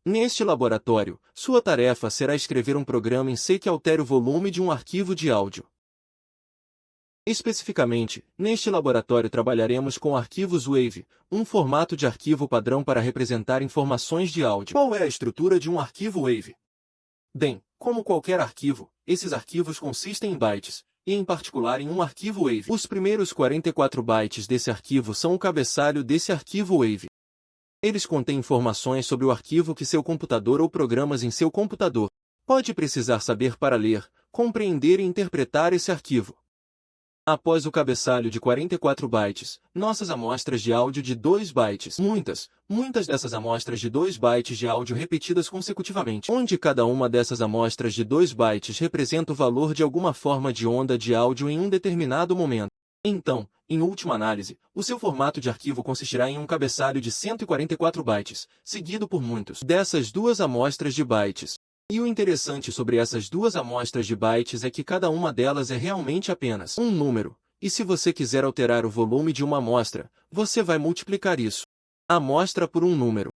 Neste laboratório, sua tarefa será escrever um programa em C que altere o volume de um arquivo de áudio. Especificamente, neste laboratório trabalharemos com arquivos WAV, um formato de arquivo padrão para representar informações de áudio. Qual é a estrutura de um arquivo WAV? Bem, como qualquer arquivo, esses arquivos consistem em bytes, e em particular em um arquivo WAV. Os primeiros 44 bytes desse arquivo são o cabeçalho desse arquivo WAV. Eles contêm informações sobre o arquivo que seu computador ou programas em seu computador pode precisar saber para ler, compreender e interpretar esse arquivo. Após o cabeçalho de 44 bytes, nossas amostras de áudio de 2 bytes. Muitas dessas amostras de 2 bytes de áudio repetidas consecutivamente, onde cada uma dessas amostras de 2 bytes representa o valor de alguma forma de onda de áudio em um determinado momento. Então, em última análise, o seu formato de arquivo consistirá em um cabeçalho de 144 bytes, seguido por muitas dessas duas amostras de bytes. E o interessante sobre essas duas amostras de bytes é que cada uma delas é realmente apenas um número, e se você quiser alterar o volume de uma amostra, você vai multiplicar isso, a amostra por um número.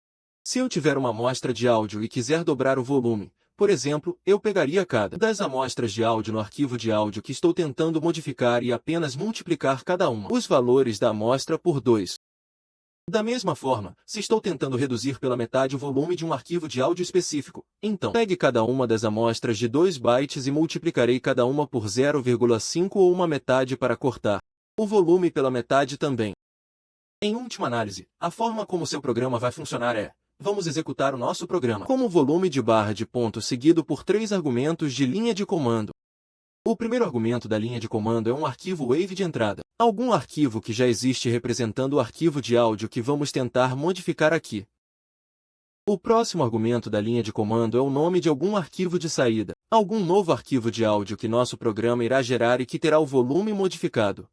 Se eu tiver uma amostra de áudio e quiser dobrar o volume, por exemplo, eu pegaria cada das amostras de áudio no arquivo de áudio que estou tentando modificar e apenas multiplicar cada uma os valores da amostra por 2. Da mesma forma, se estou tentando reduzir pela metade o volume de um arquivo de áudio específico, então pegue cada uma das amostras de 2 bytes e multiplicarei cada uma por 0,5 ou uma metade para cortar o volume pela metade também. Em última análise, a forma como seu programa vai funcionar é: vamos executar o nosso programa como volume de barra de ponto seguido por 3 argumentos de linha de comando. O primeiro argumento da linha de comando é um arquivo WAV de entrada, algum arquivo que já existe representando o arquivo de áudio que vamos tentar modificar aqui. O próximo argumento da linha de comando é o nome de algum arquivo de saída, algum novo arquivo de áudio que nosso programa irá gerar e que terá o volume modificado.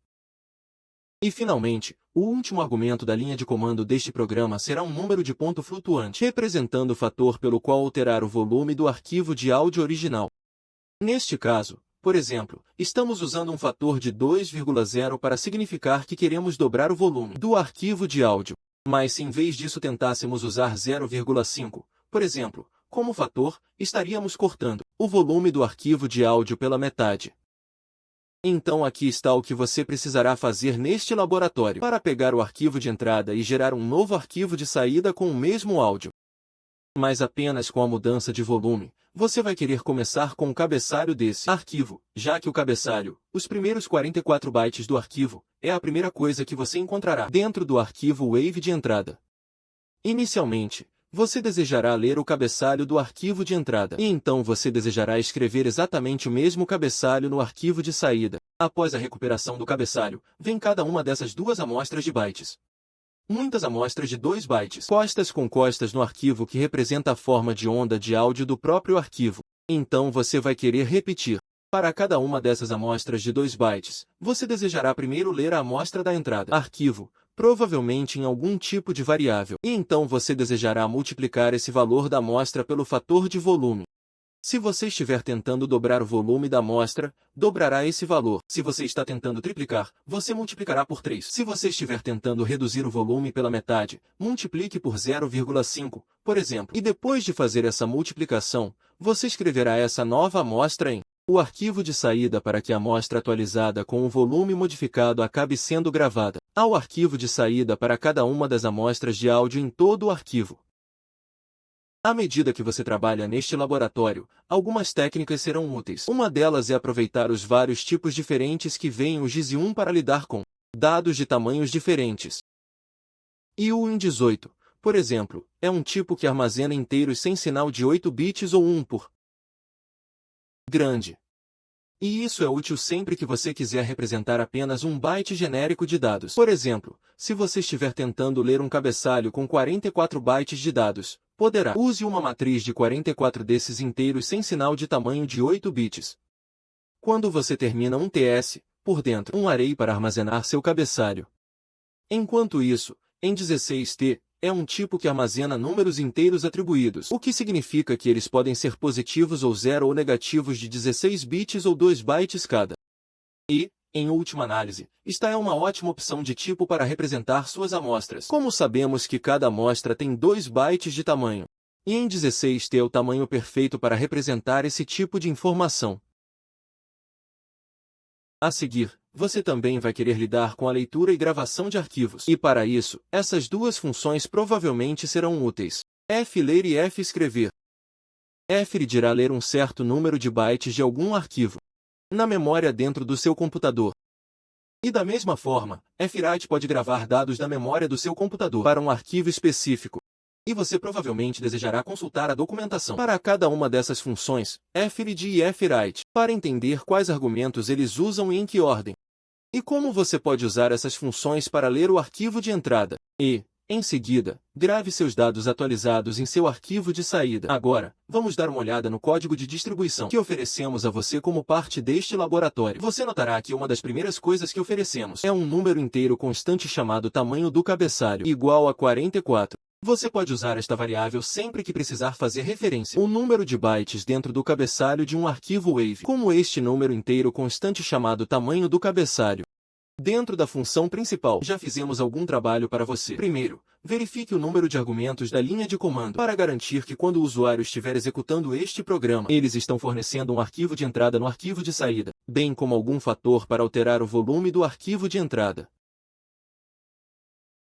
E finalmente, o último argumento da linha de comando deste programa será um número de ponto flutuante, representando o fator pelo qual alterar o volume do arquivo de áudio original. Neste caso, por exemplo, estamos usando um fator de 2,0 para significar que queremos dobrar o volume do arquivo de áudio. Mas se em vez disso tentássemos usar 0,5, por exemplo, como fator, estaríamos cortando o volume do arquivo de áudio pela metade. Então aqui está o que você precisará fazer neste laboratório para pegar o arquivo de entrada e gerar um novo arquivo de saída com o mesmo áudio. Mas apenas com a mudança de volume, você vai querer começar com o cabeçalho desse arquivo, já que o cabeçalho, os primeiros 44 bytes do arquivo, é a primeira coisa que você encontrará dentro do arquivo WAV de entrada. Inicialmente, você desejará ler o cabeçalho do arquivo de entrada, e então você desejará escrever exatamente o mesmo cabeçalho no arquivo de saída. Após a recuperação do cabeçalho, vem cada uma dessas duas amostras de bytes. Muitas amostras de 2 bytes, costas com costas no arquivo que representa a forma de onda de áudio do próprio arquivo. Então você vai querer repetir. Para cada uma dessas amostras de 2 bytes, você desejará primeiro ler a amostra da entrada, arquivo, provavelmente em algum tipo de variável, e então você desejará multiplicar esse valor da amostra pelo fator de volume. Se você estiver tentando dobrar o volume da amostra, dobrará esse valor. Se você está tentando triplicar, você multiplicará por 3. Se você estiver tentando reduzir o volume pela metade, multiplique por 0,5, por exemplo. E depois de fazer essa multiplicação, você escreverá essa nova amostra em o arquivo de saída para que a amostra atualizada com o volume modificado acabe sendo gravada ao arquivo de saída para cada uma das amostras de áudio em todo o arquivo. À medida que você trabalha neste laboratório, algumas técnicas serão úteis. Uma delas é aproveitar os vários tipos diferentes que vêm o GIS1 para lidar com dados de tamanhos diferentes. E o IN18, por exemplo, é um tipo que armazena inteiros sem sinal de 8 bits ou 1 por grande. E isso é útil sempre que você quiser representar apenas um byte genérico de dados. Por exemplo, se você estiver tentando ler um cabeçalho com 44 bytes de dados, poderá use uma matriz de 44 desses inteiros sem sinal de tamanho de 8 bits. Quando você termina um TS, por dentro um array para armazenar seu cabeçalho. Enquanto isso, em 16T, é um tipo que armazena números inteiros atribuídos, o que significa que eles podem ser positivos ou 0 ou negativos de 16 bits ou 2 bytes cada. E, em última análise, esta é uma ótima opção de tipo para representar suas amostras. Como sabemos que cada amostra tem 2 bytes de tamanho, e em 16T é o tamanho perfeito para representar esse tipo de informação. A seguir, você também vai querer lidar com a leitura e gravação de arquivos. E para isso, essas duas funções provavelmente serão úteis. Ler e escrever. Fread irá ler um certo número de bytes de algum arquivo na memória dentro do seu computador. E da mesma forma, Fwrite pode gravar dados da memória do seu computador para um arquivo específico. E você provavelmente desejará consultar a documentação para cada uma dessas funções, Fread e Fwrite, para entender quais argumentos eles usam e em que ordem. E como você pode usar essas funções para ler o arquivo de entrada. E, em seguida, grave seus dados atualizados em seu arquivo de saída. Agora, vamos dar uma olhada no código de distribuição que oferecemos a você como parte deste laboratório. Você notará que uma das primeiras coisas que oferecemos é um número inteiro constante chamado tamanho do cabeçalho, igual a 44. Você pode usar esta variável sempre que precisar fazer referência ao número de bytes dentro do cabeçalho de um arquivo Wave, como este número inteiro constante chamado tamanho do cabeçalho. Dentro da função principal, já fizemos algum trabalho para você. Primeiro, verifique o número de argumentos da linha de comando para garantir que quando o usuário estiver executando este programa, eles estão fornecendo um arquivo de entrada no arquivo de saída, bem como algum fator para alterar o volume do arquivo de entrada.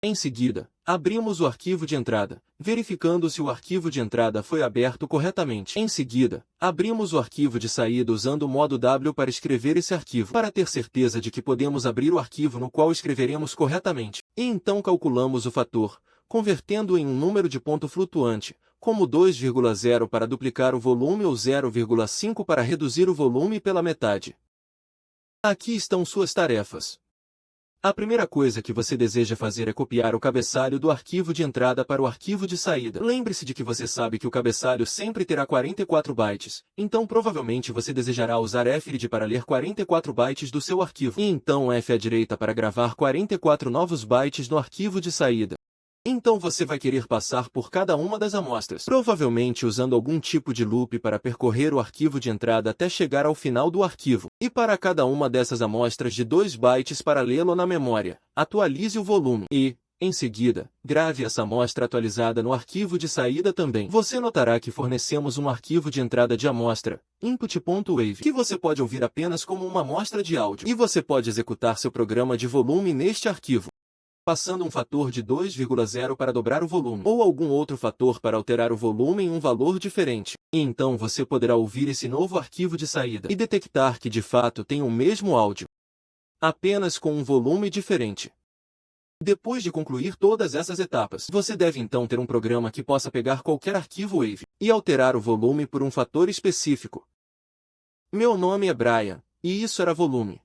Em seguida, abrimos o arquivo de entrada, verificando se o arquivo de entrada foi aberto corretamente. Em seguida, abrimos o arquivo de saída usando o modo W para escrever esse arquivo, para ter certeza de que podemos abrir o arquivo no qual escreveremos corretamente. E então calculamos o fator, convertendo em um número de ponto flutuante, como 2,0 para duplicar o volume ou 0,5 para reduzir o volume pela metade. Aqui estão suas tarefas. A primeira coisa que você deseja fazer é copiar o cabeçalho do arquivo de entrada para o arquivo de saída. Lembre-se de que você sabe que o cabeçalho sempre terá 44 bytes, então provavelmente você desejará usar Fread para ler 44 bytes do seu arquivo. E então F à direita para gravar 44 novos bytes no arquivo de saída. Então você vai querer passar por cada uma das amostras, provavelmente usando algum tipo de loop para percorrer o arquivo de entrada até chegar ao final do arquivo. E para cada uma dessas amostras de 2 bytes para lê-lo na memória, atualize o volume e, em seguida, grave essa amostra atualizada no arquivo de saída também. Você notará que fornecemos um arquivo de entrada de amostra, input.wave, que você pode ouvir apenas como uma amostra de áudio. E você pode executar seu programa de volume neste arquivo, passando um fator de 2,0 para dobrar o volume, ou algum outro fator para alterar o volume em um valor diferente. E então você poderá ouvir esse novo arquivo de saída e detectar que de fato tem o mesmo áudio, apenas com um volume diferente. Depois de concluir todas essas etapas, você deve então ter um programa que possa pegar qualquer arquivo Wave e alterar o volume por um fator específico. Meu nome é Brian, e isso era volume.